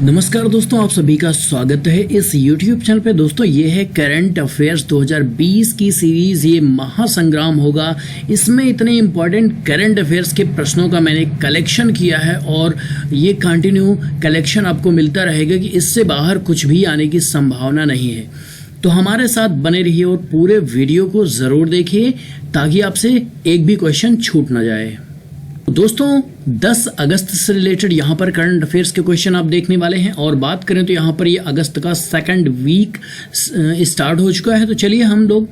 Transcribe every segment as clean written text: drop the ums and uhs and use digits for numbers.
नमस्कार दोस्तों, आप सभी का स्वागत है इस YouTube चैनल पे। दोस्तों ये है करंट अफेयर्स 2020 की सीरीज। ये महासंग्राम होगा। इसमें इतने इम्पोर्टेंट करंट अफेयर्स के प्रश्नों का मैंने कलेक्शन किया है और ये कंटिन्यू कलेक्शन आपको मिलता रहेगा कि इससे बाहर कुछ भी आने की संभावना नहीं है। तो हमारे साथ बने रहिए और पूरे वीडियो को ज़रूर देखिए ताकि आपसे एक भी क्वेश्चन छूट ना जाए। दोस्तों 10 अगस्त से रिलेटेड यहाँ पर करंट अफेयर्स के क्वेश्चन आप देखने वाले हैं। और बात करें तो यहाँ पर ये अगस्त का सेकंड वीक स्टार्ट हो चुका है। तो चलिए हम लोग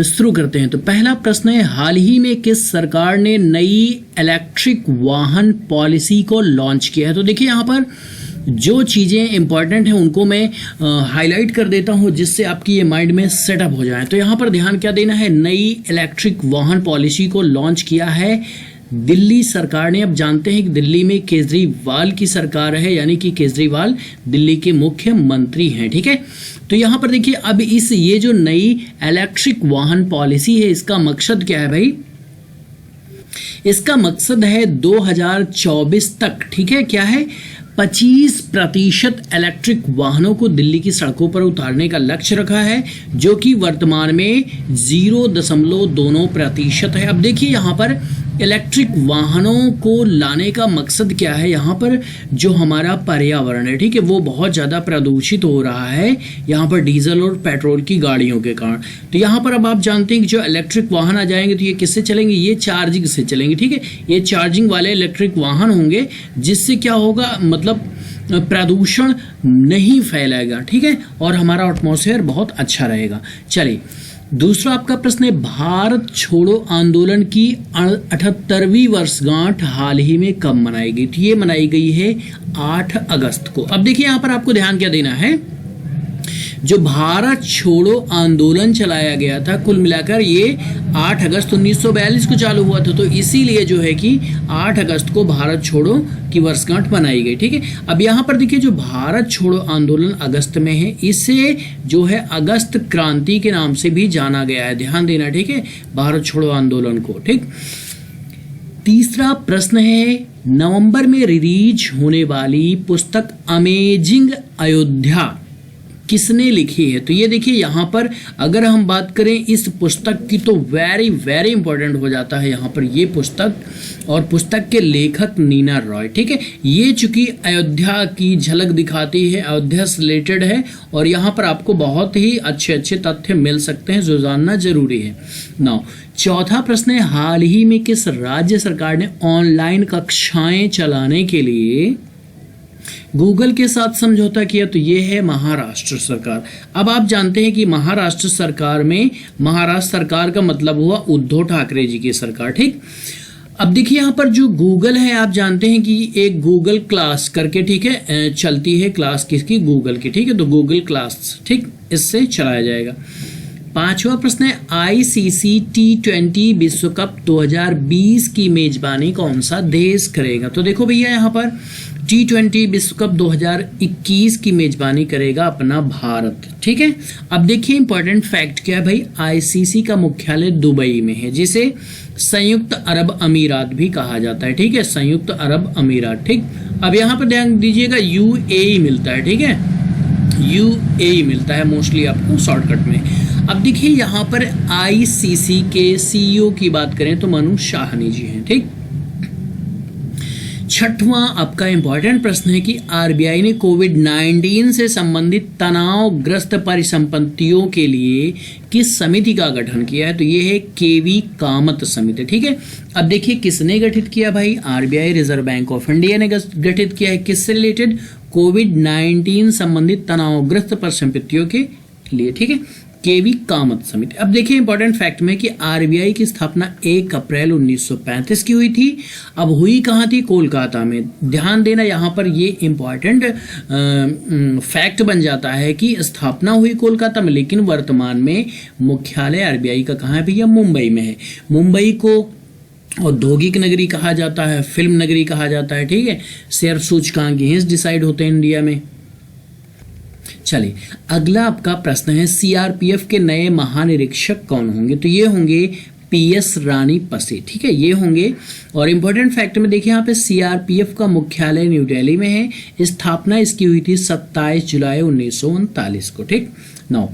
शुरू करते हैं। तो पहला प्रश्न है, हाल ही में किस सरकार ने नई इलेक्ट्रिक वाहन पॉलिसी को लॉन्च किया है? तो देखिए यहाँ पर जो चीज़ें इंपॉर्टेंट हैं उनको मैं हाईलाइट कर देता हूं जिससे आपकी ये माइंड में सेटअप हो जाए। तो यहाँ पर ध्यान क्या देना है, नई इलेक्ट्रिक वाहन पॉलिसी को लॉन्च किया है दिल्ली सरकार ने। अब जानते हैं कि दिल्ली में केजरीवाल की सरकार है, यानी कि केजरीवाल दिल्ली के मुख्यमंत्री हैं। ठीक है, तो यहाँ पर देखिए अब ये जो नई इलेक्ट्रिक वाहन पॉलिसी है इसका मकसद क्या है भाई? इसका मकसद है 2024 तक, ठीक है, क्या है, 25% इलेक्ट्रिक वाहनों को दिल्ली की सड़कों पर उतारने का लक्ष्य रखा है, जो कि वर्तमान में 0.2% है। अब देखिए यहाँ पर इलेक्ट्रिक वाहनों को लाने का मकसद क्या है? यहाँ पर जो हमारा पर्यावरण है, ठीक है, वो बहुत ज़्यादा प्रदूषित हो रहा है यहाँ पर डीजल और पेट्रोल की गाड़ियों के कारण। तो यहाँ पर अब आप जानते हैं कि जो इलेक्ट्रिक वाहन आ जाएंगे तो ये किससे चलेंगे? ये चार्जिंग से चलेंगे। ठीक है, ये चार्जिंग वाले इलेक्ट्रिक वाहन होंगे, जिससे क्या होगा, मतलब प्रदूषण नहीं फैलेगा, ठीक है, और हमारा एटमॉस्फेयर बहुत अच्छा रहेगा। चलिए दूसरा आपका प्रश्न है, भारत छोड़ो आंदोलन की 78वीं वर्षगांठ हाल ही में कब मनाई गई? तो ये मनाई गई है 8 अगस्त को। अब देखिए यहाँ पर आपको ध्यान क्या देना है, जो भारत छोड़ो आंदोलन चलाया गया था कुल मिलाकर ये 8 अगस्त 1942 को चालू हुआ था। तो इसीलिए जो है कि 8 अगस्त को भारत छोड़ो की वर्षगांठ मनाई गई। ठीक है, अब यहाँ पर देखिए जो भारत छोड़ो आंदोलन अगस्त में है, इसे जो है अगस्त क्रांति के नाम से भी जाना गया है। ध्यान देना, ठीक है, भारत छोड़ो आंदोलन को। ठीक, तीसरा प्रश्न है, नवंबर में रिलीज होने वाली पुस्तक अमेजिंग अयोध्या किसने लिखी है? तो ये देखिए यहाँ पर अगर हम बात करें इस पुस्तक की तो वेरी वेरी इंपॉर्टेंट हो जाता है यहाँ पर ये पुस्तक, और पुस्तक के लेखक नीना रॉय। ठीक है, ये चूंकि अयोध्या की झलक दिखाती है, अयोध्या से रिलेटेड है, और यहाँ पर आपको बहुत ही अच्छे अच्छे तथ्य मिल सकते हैं जो जानना जरूरी है। नाउ चौथा प्रश्न है, हाल ही में किस राज्य सरकार ने ऑनलाइन कक्षाएं चलाने के लिए गूगल के साथ समझौता किया? तो ये है महाराष्ट्र सरकार। अब आप जानते हैं कि महाराष्ट्र सरकार में, महाराष्ट्र सरकार का मतलब हुआ उद्धव ठाकरे जी की सरकार। ठीक, अब देखिए यहाँ पर जो गूगल है, आप जानते हैं कि एक गूगल क्लास करके, ठीक है, चलती है क्लास किसकी? गूगल की। ठीक है, तो गूगल क्लास, ठीक, इससे चलाया जाएगा। पांचवा प्रश्न है, ICC T20 विश्व कप 2020 की मेजबानी कौन सा देश करेगा? तो देखो भैया यहाँ पर T20 विश्व कप 2021 की मेजबानी करेगा अपना भारत। ठीक है, अब देखिए इंपॉर्टेंट फैक्ट क्या है भाई, ICC का मुख्यालय दुबई में है, जिसे संयुक्त अरब अमीरात भी कहा जाता है। ठीक है, संयुक्त अरब अमीरात। ठीक, अब यहाँ पर ध्यान दीजिएगा UAE मिलता है। ठीक है, UAE मिलता है मोस्टली आपको शॉर्टकट में। अब देखिए यहाँ पर ICC के CEO की बात करें तो मनु शाहनी जी हैं। ठीक, छठवां आपका इंपॉर्टेंट प्रश्न है कि RBI ने कोविड-19 से संबंधित तनावग्रस्त परिसंपत्तियों के लिए किस समिति का गठन किया है? तो ये है KV कामत समिति। ठीक है, अब देखिए किसने गठित किया भाई? RBI, reserve bank of India ने गठित किया है। किससे रिलेटेड? कोविड-19 संबंधित तनावग्रस्त परिसंपत्तियों के लिए। ठीक है, KV कामत समिति। अब देखिए इंपॉर्टेंट फैक्ट में कि RBI की स्थापना 1 अप्रैल 1935 की हुई थी। अब हुई कहाँ थी? कोलकाता में। ध्यान देना, यहाँ पर ये इंपॉर्टेंट फैक्ट बन जाता है कि स्थापना हुई कोलकाता में, लेकिन वर्तमान में मुख्यालय RBI का कहाँ है भैया? मुंबई में है। मुंबई को औद्योगिक नगरी कहा जाता है, फिल्म नगरी कहा जाता है। ठीक है, शेयर सूचकांक यहीं से डिसाइड होते हैं इंडिया में। चलिए अगला आपका प्रश्न है, CRPF के नए महानिरीक्षक कौन होंगे? तो ये होंगे PS रानी पसे, ठीक है, ये होंगे। और इम्पोर्टेंट फैक्ट में देखिए यहाँ पे CRPF का मुख्यालय न्यू दिल्ली में है। स्थापना इसकी हुई थी 27 जुलाई 1939 को, ठीक। 9,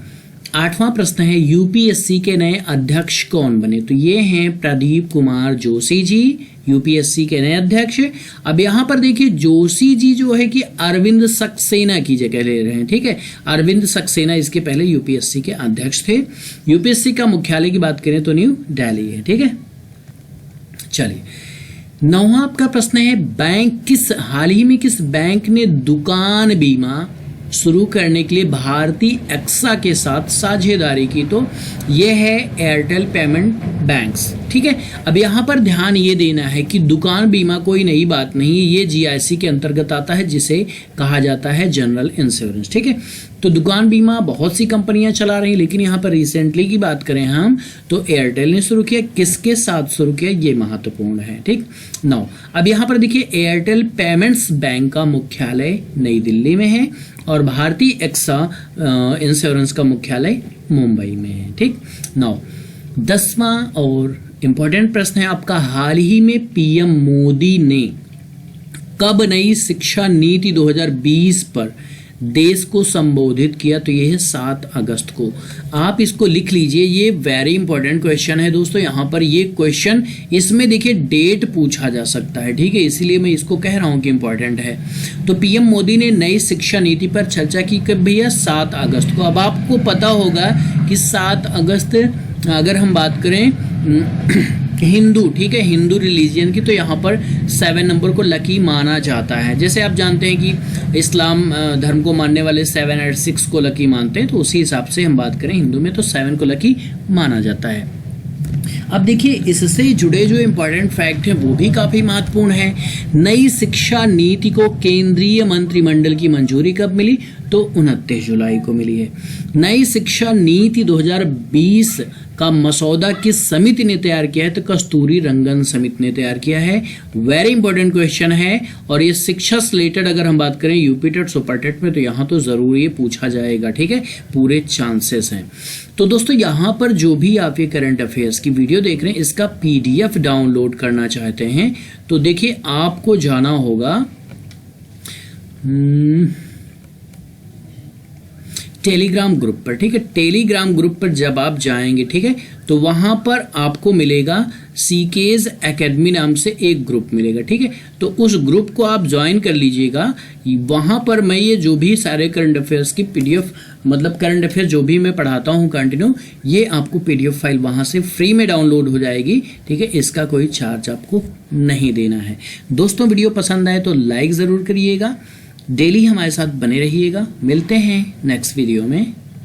8वां प्रश्न है यूपीएससी के नए अध्यक्ष कौन बने? तो ये हैं प्रदीप कुमार जोशी जी, यूपीएससी के नए अध्यक्ष। अब यहाँ पर देखिए जोशी जी जो है कि अरविंद सक्सेना की जगह ले रहे हैं, ठीक है। अरविंद सक्सेना इसके पहले यूपीएससी के अध्यक्ष थे। यूपीएससी का मुख्यालय की बात करें तो न्यू दिल्ली है, ठीक है। चलिए 9वां आपका प्रश्न है हाल ही में किस बैंक ने दुकान बीमा शुरू करने के लिए भारतीय एक्सा के साथ साझेदारी की? तो यह है एयरटेल पेमेंट बैंक्स, ठीक है। अब यहाँ पर ध्यान ये देना है कि दुकान बीमा कोई नई बात नहीं है, ये GIC के अंतर्गत आता है जिसे कहा जाता है जनरल इंश्योरेंस, ठीक है। तो दुकान बीमा बहुत सी कंपनियां चला रही, लेकिन यहाँ पर रिसेंटली की बात करें हम तो एयरटेल ने शुरू किया। किसके साथ शुरू किया ये महत्वपूर्ण है, ठीक। 9, अब यहाँ पर देखिए एयरटेल पेमेंट्स बैंक का मुख्यालय नई दिल्ली में है और भारतीय एक्सा इंश्योरेंस का मुख्यालय मुंबई में है, ठीक। 9, 10वां और इम्पोर्टेंट प्रश्न है आपका हाल ही में PM मोदी ने कब नई शिक्षा नीति 2020 पर देश को संबोधित किया? तो ये है 7 अगस्त को। आप इसको लिख लीजिए, ये वेरी इंपॉर्टेंट क्वेश्चन है दोस्तों। यहाँ पर ये क्वेश्चन इसमें देखिए डेट पूछा जा सकता है, ठीक है, इसीलिए मैं इसको कह रहा हूँ कि इंपॉर्टेंट है। तो PM मोदी ने नई शिक्षा नीति पर चर्चा की कब भैया? 7 अगस्त को। अब आपको पता होगा कि 7 अगस्त अगर हम बात करें हिंदू, ठीक है, हिंदू रिलीजियन की, तो यहाँ पर 7 नंबर को लकी माना जाता है। जैसे आप जानते हैं कि इस्लाम धर्म को मानने वाले 7 और 6 को लकी मानते हैं, तो उसी हिसाब से हम बात करें हिंदू में तो 7 को लकी माना जाता है। अब देखिए इससे जुड़े जो इम्पोर्टेंट फैक्ट हैं वो भी काफ़ी महत्वपूर्ण है। नई शिक्षा नीति को केंद्रीय मंत्रिमंडल की मंजूरी कब मिली? तो 29 जुलाई को मिली है। नई शिक्षा नीति 2020 का मसौदा किस समिति ने तैयार किया है? तो कस्तूरी रंगन समिति ने तैयार किया है। वेरी इंपॉर्टेंट क्वेश्चन है और ये शिक्षा से रिलेटेड अगर हम बात करें यूपी टेट सुपर टेट में तो यहाँ तो जरूर ये पूछा जाएगा, ठीक है, पूरे चांसेस हैं। तो दोस्तों यहाँ पर जो भी आप ये करंट अफेयर्स की वीडियो देख रहे हैं इसका PDF डाउनलोड करना चाहते हैं तो देखिए आपको जाना होगा टेलीग्राम ग्रुप पर, ठीक है। टेलीग्राम ग्रुप पर जब आप जाएंगे, ठीक है, तो वहां पर आपको मिलेगा CK's एकेडमी नाम से एक ग्रुप मिलेगा, ठीक है। तो उस ग्रुप को आप ज्वाइन कर लीजिएगा। वहां पर मैं ये जो भी सारे करंट अफेयर्स की PDF मतलब करंट अफेयर जो भी मैं पढ़ाता हूँ कंटिन्यू, ये आपको PDF फाइल वहां से फ्री में डाउनलोड हो जाएगी, ठीक है। इसका कोई चार्ज आपको नहीं देना है। दोस्तों वीडियो पसंद आए तो लाइक ज़रूर करिएगा, डेली हमारे साथ बने रहिएगा। मिलते हैं नेक्स्ट वीडियो में।